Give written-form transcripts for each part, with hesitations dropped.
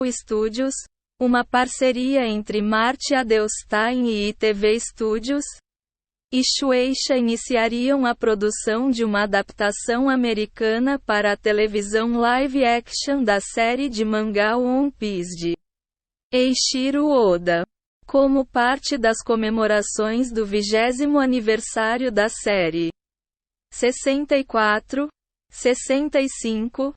Studios, uma parceria entre Marty Adelstein e ITV Studios, e Shueisha iniciariam a produção de uma adaptação americana para a televisão live action da série de mangá One Piece de Eiichiro Oda. Como parte das comemorações do 20º aniversário da série. 64, 65.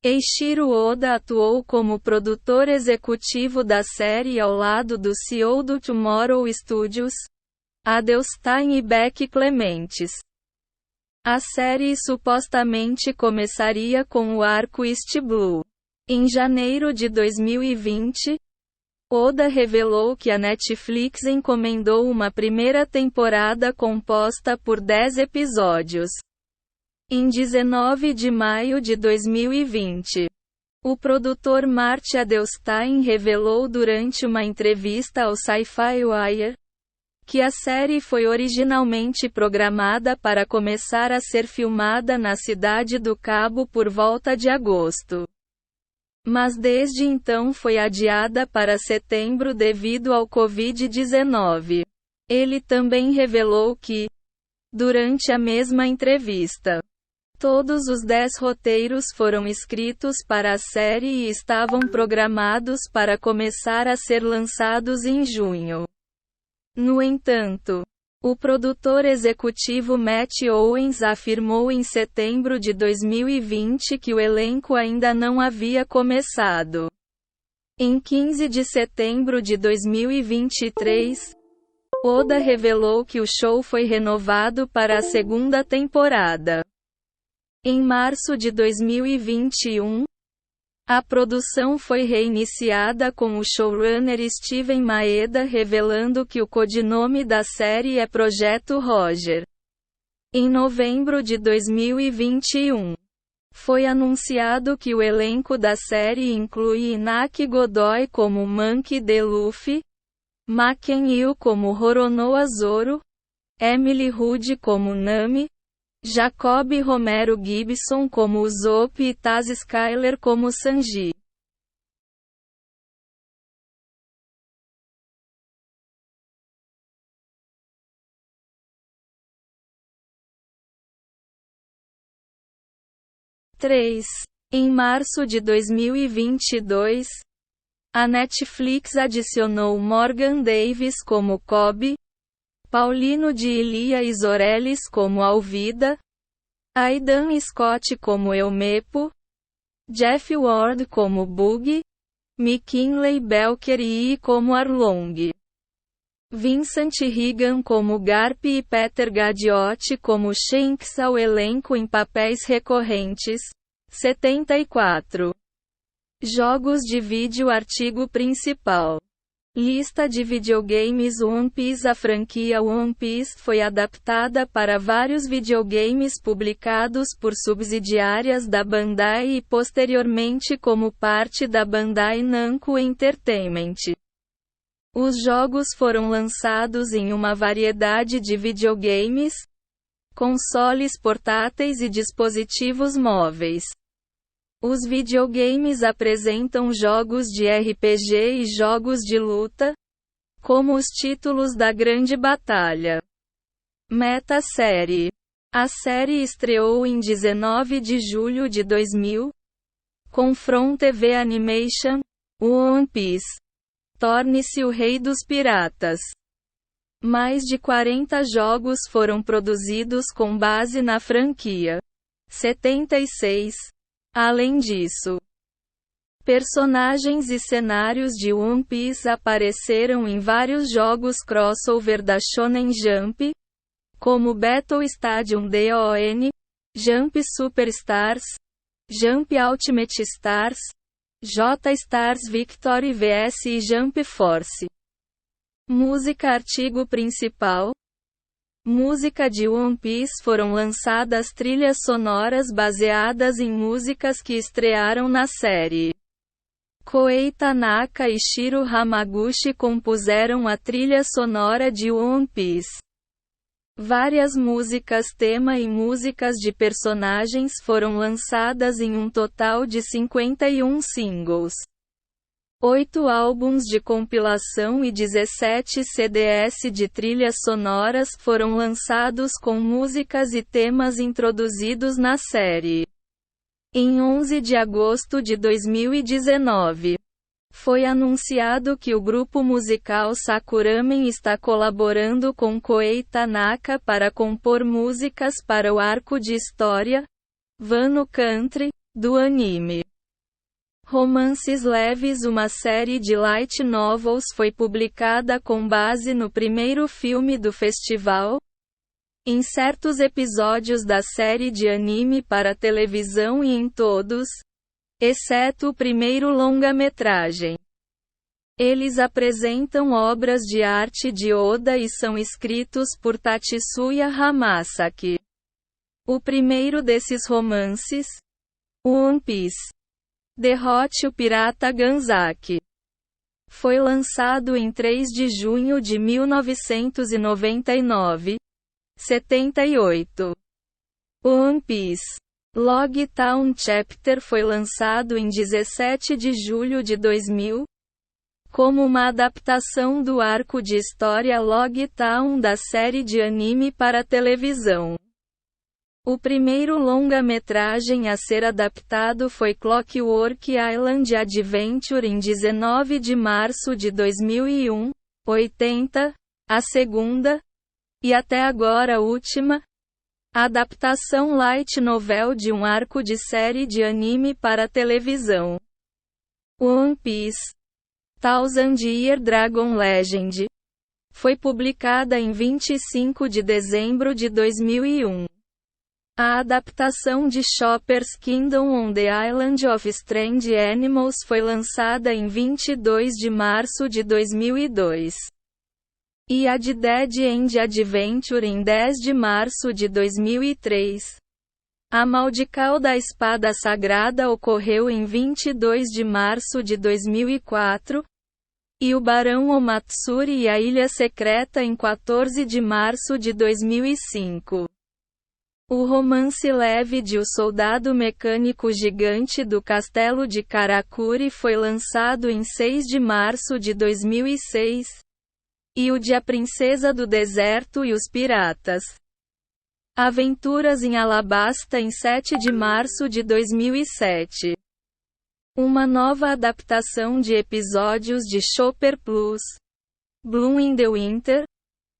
Eiichiro Oda atuou como produtor executivo da série ao lado do CEO do Tomorrow Studios, Adelstein e Beck Clementes. A série supostamente começaria com o arco East Blue. Em janeiro de 2020, Oda revelou que a Netflix encomendou uma primeira temporada composta por 10 episódios. Em 19 de maio de 2020, o produtor Marty Adelstein revelou durante uma entrevista ao Sci-Fi Wire que a série foi originalmente programada para começar a ser filmada na Cidade do Cabo por volta de agosto. Mas desde então foi adiada para setembro devido ao Covid-19. Ele também revelou que, durante a mesma entrevista, todos os 10 roteiros foram escritos para a série e estavam programados para começar a ser lançados em junho. No entanto, o produtor executivo Matt Owens afirmou em setembro de 2020 que o elenco ainda não havia começado. Em 15 de setembro de 2023, Oda revelou que o show foi renovado para a segunda temporada. Em março de 2021, a produção foi reiniciada com o showrunner Steven Maeda revelando que o codinome da série é Projeto Roger. Em novembro de 2021, foi anunciado que o elenco da série inclui Inaki Godoy como Monkey D. Luffy, Maken Yu como Roronoa Zoro, Emily Rude como Nami, Jacob Romero Gibson como Usopp e Taz Skyler como Sanji. Em março de 2022, a Netflix adicionou Morgan Davis como Kobe, Paulino de Ilia Isorelis como Alvida, Aidan Scott como Eumepo, Jeff Ward como Bug, McKinley Belcher e como Arlong, Vincent Regan como Garp e Peter Gadiotti como Shanks ao elenco em papéis recorrentes. 74. Jogos de vídeo. Artigo principal. Lista de videogames One Piece. A franquia One Piece foi adaptada para vários videogames publicados por subsidiárias da Bandai e posteriormente como parte da Bandai Namco Entertainment. Os jogos foram lançados em uma variedade de videogames, consoles portáteis e dispositivos móveis. Os videogames apresentam jogos de RPG e jogos de luta, como os títulos da Grande Batalha. Meta-série. A série estreou em 19 de julho de 2000, com From TV Animation, One Piece. Torne-se o rei dos piratas. Mais de 40 jogos foram produzidos com base na franquia. 76. Além disso, personagens e cenários de One Piece apareceram em vários jogos crossover da Shonen Jump, como Battle Stadium DON, Jump Superstars, Jump Ultimate Stars, J-Stars Victory vs e Jump Force. Música. Artigo principal. Música de One Piece. Foram lançadas trilhas sonoras baseadas em músicas que estrearam na série. Koei Tanaka e Shiro Hamaguchi compuseram a trilha sonora de One Piece. Várias músicas tema e músicas de personagens foram lançadas em um total de 51 singles. 8 álbuns de compilação e 17 CDs de trilhas sonoras foram lançados com músicas e temas introduzidos na série. Em 11 de agosto de 2019, foi anunciado que o grupo musical Sakuramen está colaborando com Koei Tanaka para compor músicas para o arco de história, Wano Country, do anime. Romances Leves. Uma série de light novels foi publicada com base no primeiro filme do festival. Em certos episódios da série de anime para televisão e em todos, exceto o primeiro longa-metragem, eles apresentam obras de arte de Oda e são escritos por Tatsuya Hamasaki. O primeiro desses romances, One Piece, Derrote o Pirata Ganzaki, foi lançado em 3 de junho de 1999, 78. One Piece Log Town Chapter foi lançado em 17 de julho de 2000, como uma adaptação do arco de história Log Town da série de anime para televisão. O primeiro longa-metragem a ser adaptado foi Clockwork Island Adventure em 19 de março de 2001, 80, a segunda, e até agora a última, adaptação light novel de um arco de série de anime para televisão. One Piece Thousand Year Dragon Legend foi publicada em 25 de dezembro de 2001. A adaptação de Chopper's Kingdom on the Island of Strange Animals foi lançada em 22 de março de 2002. E a de Dead End Adventure em 10 de março de 2003. A Maldical da Espada Sagrada ocorreu em 22 de março de 2004. E o Barão Omatsuri e a Ilha Secreta em 14 de março de 2005. O romance leve de O Soldado Mecânico Gigante do Castelo de Karakuri foi lançado em 6 de março de 2006. E o de A Princesa do Deserto e os Piratas. Aventuras em Alabasta em 7 de março de 2007. Uma nova adaptação de episódios de Chopper Plus, Bloom in the Winter,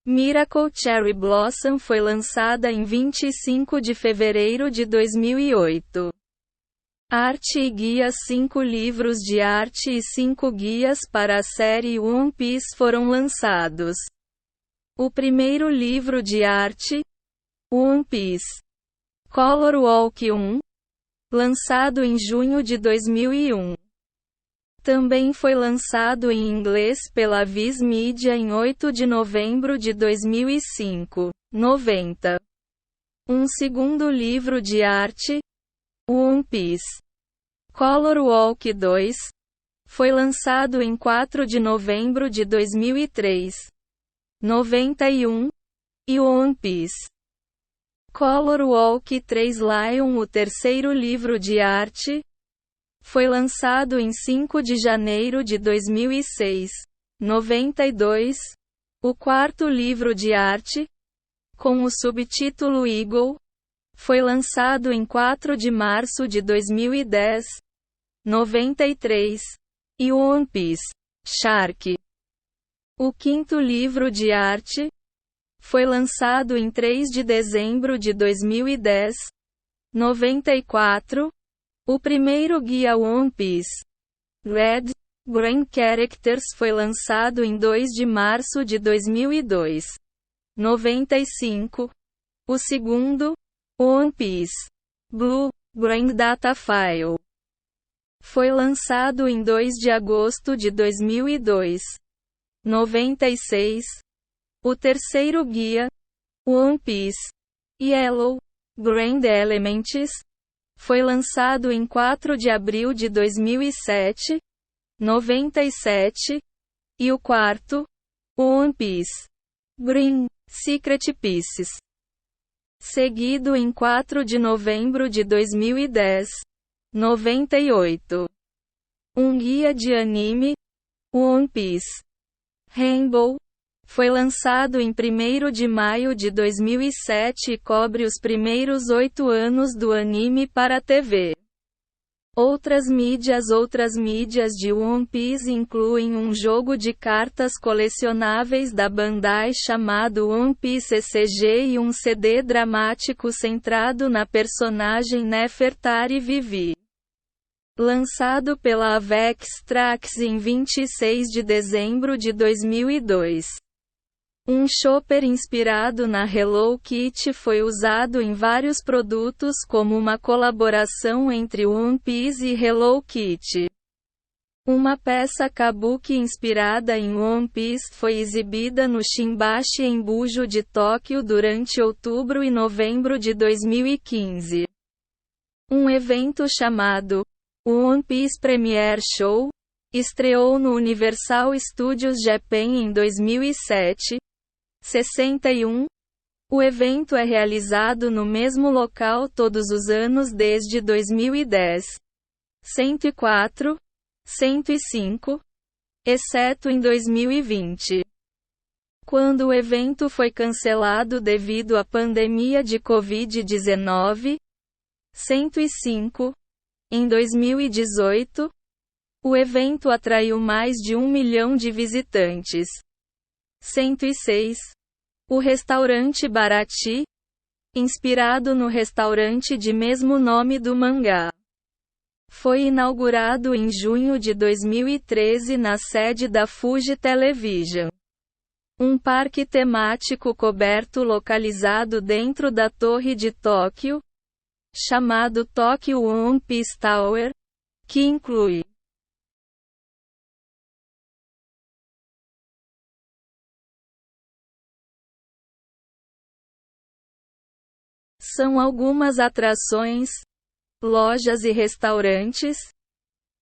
Miracle Cherry Blossom foi lançada em 25 de fevereiro de 2008. Arte e guias. 5 livros de arte e 5 guias para a série One Piece foram lançados. O primeiro livro de arte, One Piece Color Walk 1, lançado em junho de 2001. Também foi lançado em inglês pela Viz Media em 8 de novembro de 2005, 90. Um segundo livro de arte, One Piece Color Walk 2, foi lançado em 4 de novembro de 2003, 91. E One Piece Color Walk 3 Lion. O terceiro livro de arte foi lançado em 5 de janeiro de 2006, 92. O quarto livro de arte, com o subtítulo Eagle, foi lançado em 4 de março de 2010, 93. E One Piece Shark. O quinto livro de arte foi lançado em 3 de dezembro de 2010, 94. O primeiro guia One Piece Red, Green Characters foi lançado em 2 de março de 2002, 95. O segundo, One Piece Blue, Green Data File, foi lançado em 2 de agosto de 2002, 96. O terceiro guia, One Piece Yellow, Green Elements, foi lançado em 4 de abril de 2007, 97. E o quarto, One Piece Green, Secret Pieces, seguido em 4 de novembro de 2010, 98. Um guia de anime, One Piece Rainbow, foi lançado em 1º de maio de 2007 e cobre os primeiros 8 anos do anime para a TV. Outras mídias de One Piece incluem um jogo de cartas colecionáveis da Bandai chamado One Piece ECG e um CD dramático centrado na personagem Nefertari Vivi. Lançado pela Avex Trax em 26 de dezembro de 2002. Um chopper inspirado na Hello Kitty foi usado em vários produtos como uma colaboração entre One Piece e Hello Kitty. Uma peça kabuki inspirada em One Piece foi exibida no Shimbashi Embujo de Tóquio durante outubro e novembro de 2015. Um evento chamado One Piece Premiere Show estreou no Universal Studios Japan em 2007. 61. O evento é realizado no mesmo local todos os anos desde 2010. 104. 105. Exceto em 2020. Quando o evento foi cancelado devido à pandemia de Covid-19. 105. Em 2018. O evento atraiu mais de 1 milhão de visitantes. 106. O restaurante Baratie, inspirado no restaurante de mesmo nome do mangá, foi inaugurado em junho de 2013 na sede da Fuji Television. Um parque temático coberto localizado dentro da Torre de Tóquio, chamado Tokyo One Piece Tower, que inclui são algumas atrações, lojas e restaurantes,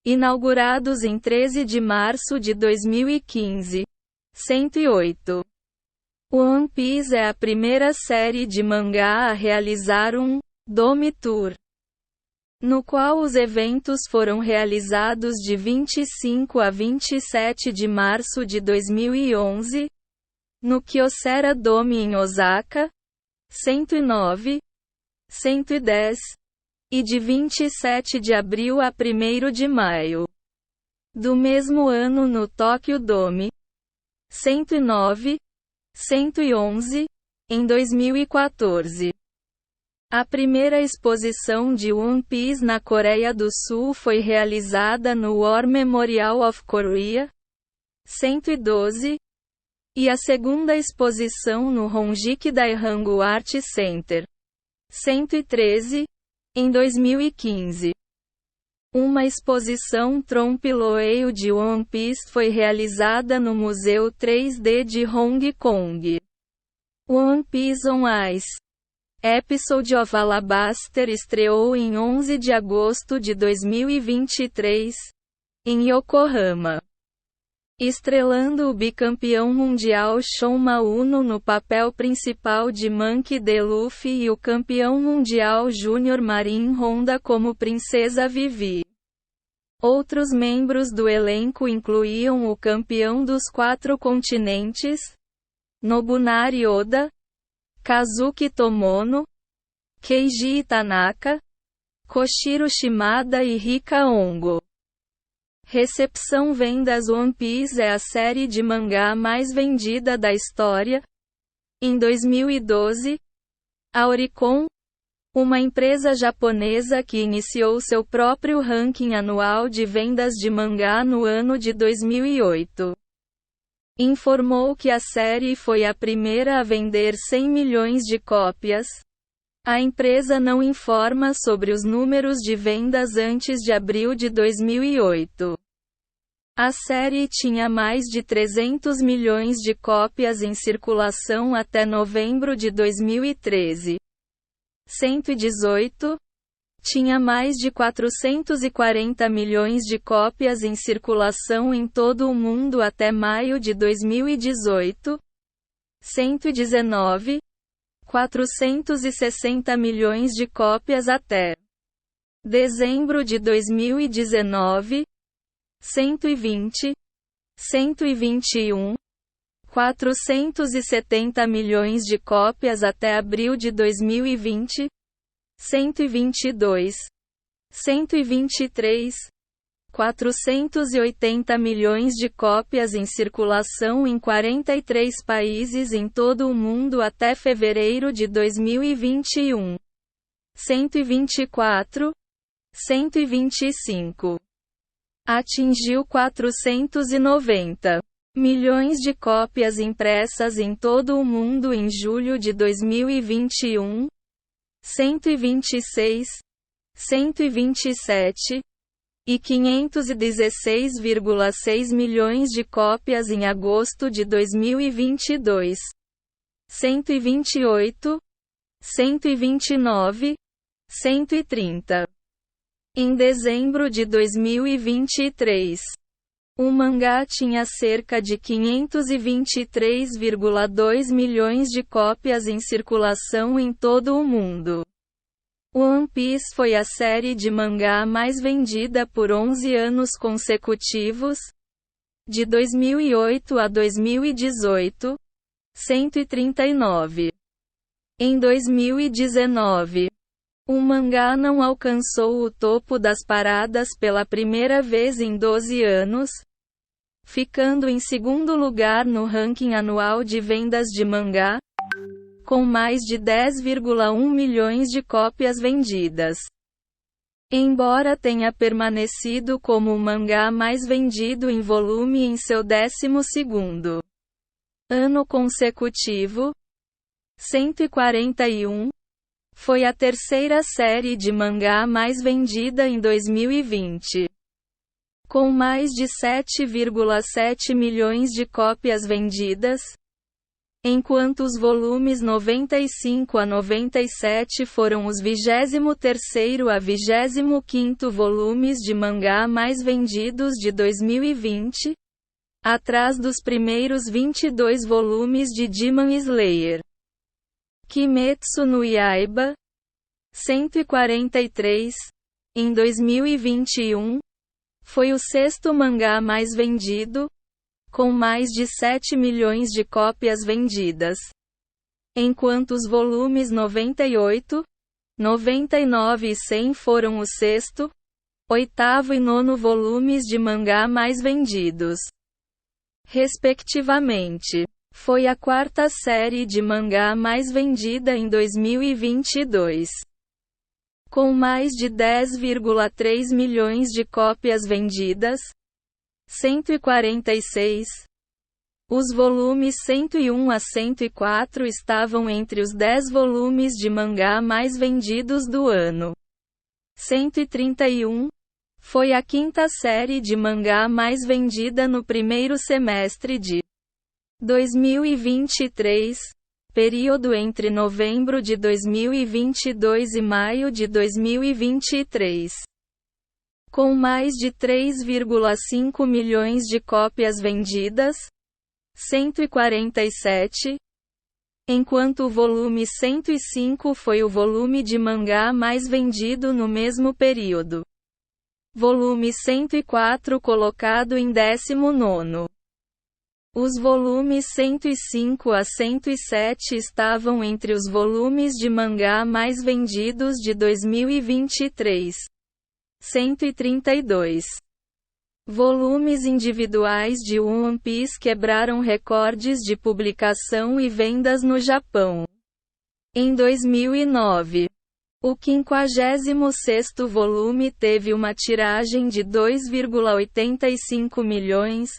inaugurados em 13 de março de 2015. 108. One Piece é a primeira série de mangá a realizar um Dome Tour, no qual os eventos foram realizados de 25 a 27 de março de 2011, no Kyocera Dome em Osaka. 109. 110, e de 27 de abril a 1º de maio do mesmo ano no Tokyo Dome. 109, 111, em 2014. A primeira exposição de One Piece na Coreia do Sul foi realizada no War Memorial of Korea. 112, e a segunda exposição no Honjiki Daihangu Art Center. 113, em 2015. Uma exposição Trompe-l'œil de One Piece foi realizada no Museu 3D de Hong Kong. One Piece on Ice Episode of Alabaster estreou em 11 de agosto de 2023, em Yokohama, estrelando o bicampeão mundial Shunma Uno no papel principal de Monkey D. Luffy e o campeão mundial júnior Marin Honda como Princesa Vivi. Outros membros do elenco incluíam o campeão dos 4 continentes, Nobunari Oda, Kazuki Tomono, Keiji Tanaka, Koshiro Shimada e Rika Hongo. Recepção Vendas One Piece é a série de mangá mais vendida da história. Em 2012, a Oricon, uma empresa japonesa que iniciou seu próprio ranking anual de vendas de mangá no ano de 2008, informou que a série foi a primeira a vender 100 milhões de cópias. A empresa não informa sobre os números de vendas antes de abril de 2008. A série tinha mais de 300 milhões de cópias em circulação até novembro de 2013. 118. Tinha mais de 440 milhões de cópias em circulação em todo o mundo até maio de 2018. 119. 460 milhões de cópias até dezembro de 2019. 120, 121, 470 milhões de cópias até abril de 2020, 122, 123, 480 milhões de cópias em circulação em 43 países em todo o mundo até fevereiro de 2021. 124, 125. Atingiu 490 milhões de cópias impressas em todo o mundo em julho de 2021. 126, 127. E 516,6 milhões de cópias em agosto de 2022. 128, 129, 130. Em dezembro de 2023, o mangá tinha cerca de 523,2 milhões de cópias em circulação em todo o mundo. One Piece foi a série de mangá mais vendida por 11 anos consecutivos, de 2008 a 2018, 139. Em 2019, o mangá não alcançou o topo das paradas pela primeira vez em 12 anos, ficando em segundo lugar no ranking anual de vendas de mangá, com mais de 10,1 milhões de cópias vendidas. Embora tenha permanecido como o mangá mais vendido em volume em seu 12º ano consecutivo, 141, foi a terceira série de mangá mais vendida em 2020. Com mais de 7,7 milhões de cópias vendidas, enquanto os volumes 95 a 97 foram os 23º a 25º volumes de mangá mais vendidos de 2020, atrás dos primeiros 22 volumes de Demon Slayer. Kimetsu no Yaiba, 143, em 2021, foi o sexto mangá mais vendido, com mais de 7 milhões de cópias vendidas. Enquanto os volumes 98, 99 e 100 foram o sexto, oitavo e nono volumes de mangá mais vendidos, respectivamente. Foi a quarta série de mangá mais vendida em 2022. Com mais de 10,3 milhões de cópias vendidas, 146. Os volumes 101 a 104 estavam entre os 10 volumes de mangá mais vendidos do ano. 131. Foi a quinta série de mangá mais vendida no primeiro semestre de 2023, período entre novembro de 2022 e maio de 2023. Com mais de 3,5 milhões de cópias vendidas, 147, enquanto o volume 105 foi o volume de mangá mais vendido no mesmo período. Volume 104 colocado em 19º. Os volumes 105 a 107 estavam entre os volumes de mangá mais vendidos de 2023. 132. Volumes individuais de One Piece quebraram recordes de publicação e vendas no Japão. Em 2009, o 56º volume teve uma tiragem de 2,85 milhões,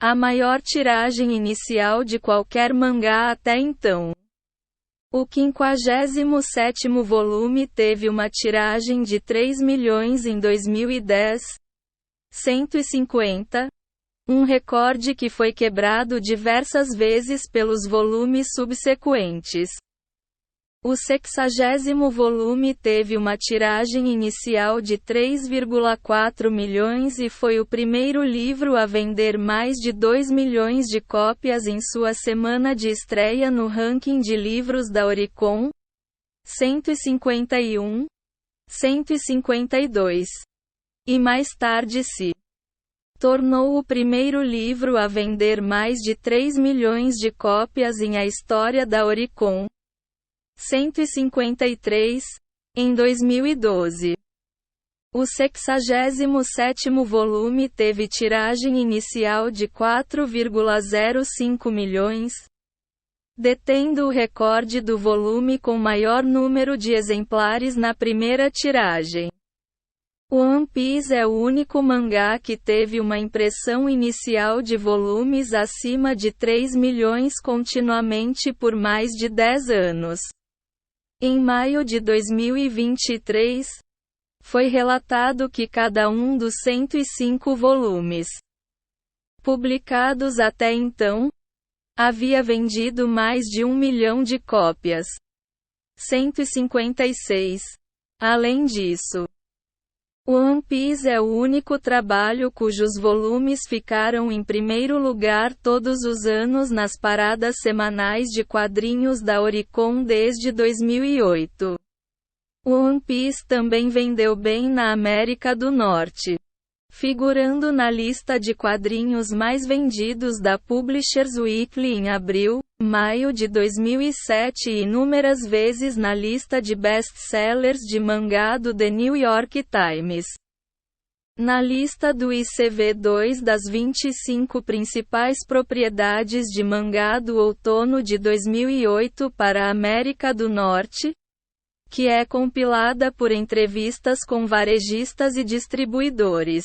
a maior tiragem inicial de qualquer mangá até então. O 57º volume teve uma tiragem de 3 milhões em 2010, 150, um recorde que foi quebrado diversas vezes pelos volumes subsequentes. O 60º volume teve uma tiragem inicial de 3,4 milhões e foi o primeiro livro a vender mais de 2 milhões de cópias em sua semana de estreia no ranking de livros da Oricon. 151, 152. E mais tarde se tornou o primeiro livro a vender mais de 3 milhões de cópias em a história da Oricon. 153, em 2012. O 67º volume teve tiragem inicial de 4,05 milhões, detendo o recorde do volume com maior número de exemplares na primeira tiragem. One Piece é o único mangá que teve uma impressão inicial de volumes acima de 3 milhões continuamente por mais de 10 anos. Em maio de 2023, foi relatado que cada um dos 105 volumes publicados até então havia vendido mais de 1 milhão de cópias. 156. Além disso, One Piece é o único trabalho cujos volumes ficaram em primeiro lugar todos os anos nas paradas semanais de quadrinhos da Oricon desde 2008. One Piece também vendeu bem na América do Norte, figurando na lista de quadrinhos mais vendidos da Publishers Weekly em abril, maio de 2007 e inúmeras vezes na lista de best-sellers de mangá do The New York Times. Na lista do ICV2 das 25 principais propriedades de mangá do outono de 2008 para a América do Norte, que é compilada por entrevistas com varejistas e distribuidores.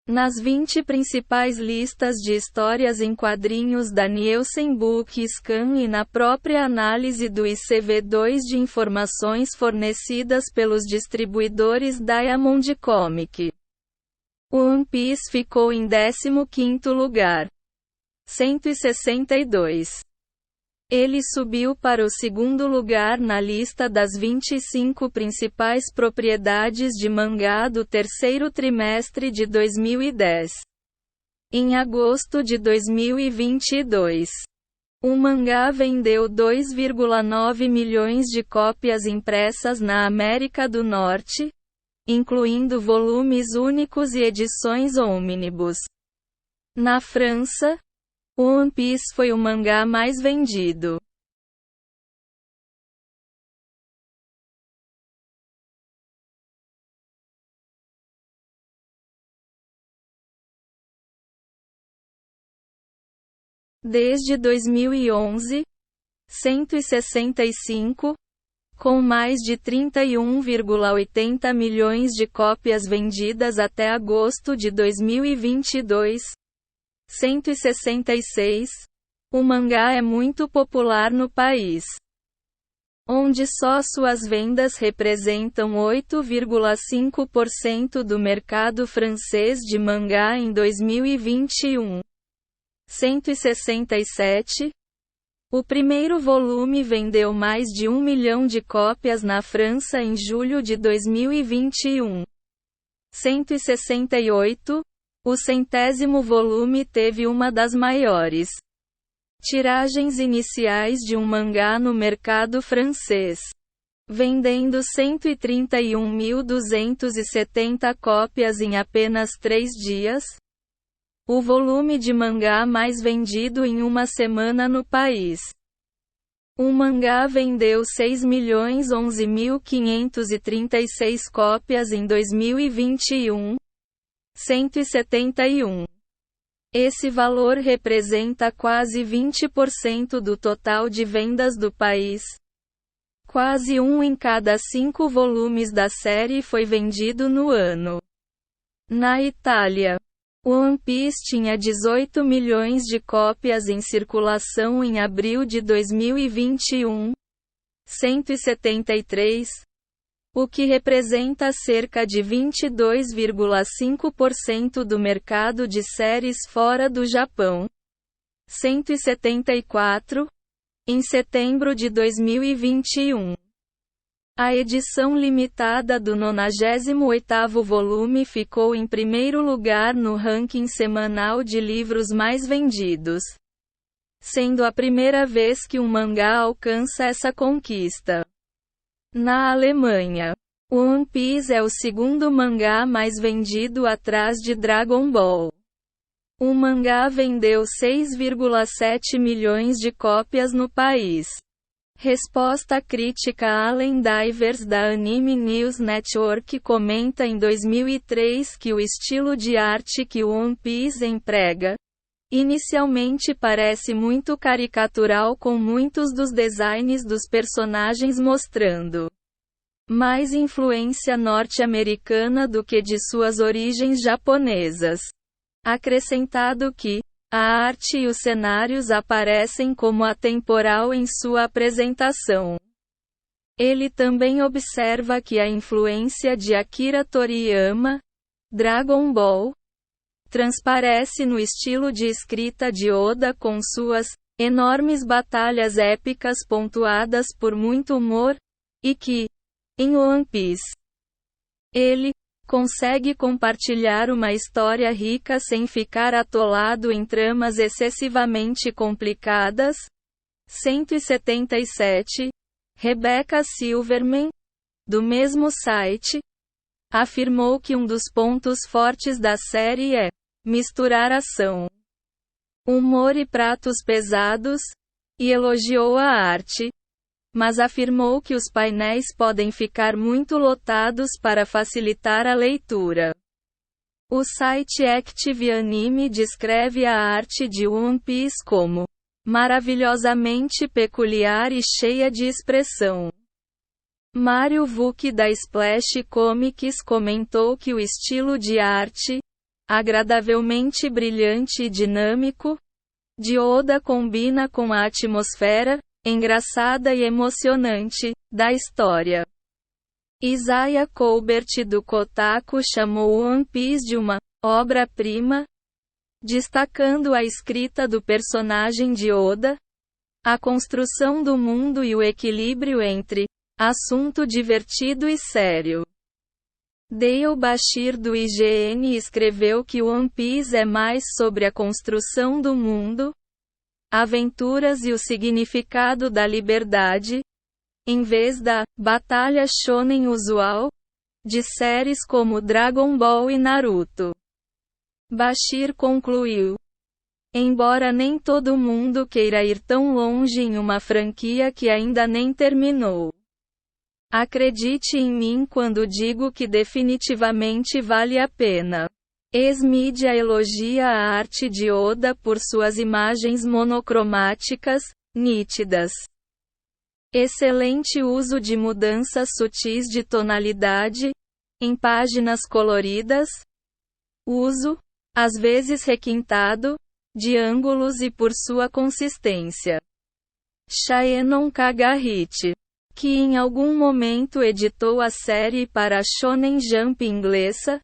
Nas 20 principais listas de histórias em quadrinhos da Nielsen Book Scan e na própria análise do ICV2 de informações fornecidas pelos distribuidores Diamond Comic, One Piece ficou em 15º lugar. 162. Ele subiu para o segundo lugar na lista das 25 principais propriedades de mangá do terceiro trimestre de 2010. Em agosto de 2022, o mangá vendeu 2,9 milhões de cópias impressas na América do Norte, incluindo volumes únicos e edições ônibus. Na França, One Piece foi o mangá mais vendido. Desde 2011, 165, com mais de 31,80 milhões de cópias vendidas até agosto de 2022. 166. O mangá é muito popular no país, onde só suas vendas representam 8,5% do mercado francês de mangá em 2021. 167. O primeiro volume vendeu mais de 1 milhão de cópias na França em julho de 2021. 168. O 100º volume teve uma das maiores tiragens iniciais de um mangá no mercado francês, vendendo 131.270 cópias em apenas 3 dias. O volume de mangá mais vendido em uma semana no país. O mangá vendeu 6.011.536 cópias em 2021. 171. Esse valor representa quase 20% do total de vendas do país. Quase 1 em cada 5 volumes da série foi vendido no ano. Na Itália, One Piece tinha 18 milhões de cópias em circulação em abril de 2021. 173. O que representa cerca de 22,5% do mercado de séries fora do Japão. 174. Em setembro de 2021. A edição limitada do 98º volume ficou em primeiro lugar no ranking semanal de livros mais vendidos, sendo a primeira vez que um mangá alcança essa conquista. Na Alemanha, One Piece é o segundo mangá mais vendido atrás de Dragon Ball. O mangá vendeu 6,7 milhões de cópias no país. Resposta crítica. Allen Divers da Anime News Network comenta em 2003 que o estilo de arte que One Piece emprega, inicialmente parece muito caricatural, com muitos dos designs dos personagens mostrando mais influência norte-americana do que de suas origens japonesas. Acrescentado que a arte e os cenários aparecem como atemporal em sua apresentação. Ele também observa que a influência de Akira Toriyama, Dragon Ball, transparece no estilo de escrita de Oda, com suas enormes batalhas épicas pontuadas por muito humor, e que, em One Piece, ele consegue compartilhar uma história rica sem ficar atolado em tramas excessivamente complicadas. 177. Rebecca Silverman, do mesmo site, afirmou que um dos pontos fortes da série é misturar ação, humor e pratos pesados, e elogiou a arte, mas afirmou que os painéis podem ficar muito lotados para facilitar a leitura. O site Active Anime descreve a arte de One Piece como maravilhosamente peculiar e cheia de expressão. Mário Vuki da Splash Comics comentou que o estilo de arte, agradavelmente brilhante e dinâmico, de Oda combina com a atmosfera engraçada e emocionante da história. Isaiah Colbert do Kotaku chamou One Piece de uma obra-prima, destacando a escrita do personagem de Oda, a construção do mundo e o equilíbrio entre assunto divertido e sério. Dale Bashir do IGN escreveu que One Piece é mais sobre a construção do mundo, aventuras e o significado da liberdade, em vez da batalha shonen usual de séries como Dragon Ball e Naruto. Bashir concluiu: embora nem todo mundo queira ir tão longe em uma franquia que ainda nem terminou, acredite em mim quando digo que definitivamente vale a pena. Ex-mídia elogia a arte de Oda por suas imagens monocromáticas, nítidas. Excelente uso de mudanças sutis de tonalidade, em páginas coloridas. Uso, às vezes requintado, de ângulos e por sua consistência. Shaenon Kagahiti, que em algum momento editou a série para a Shonen Jump inglesa,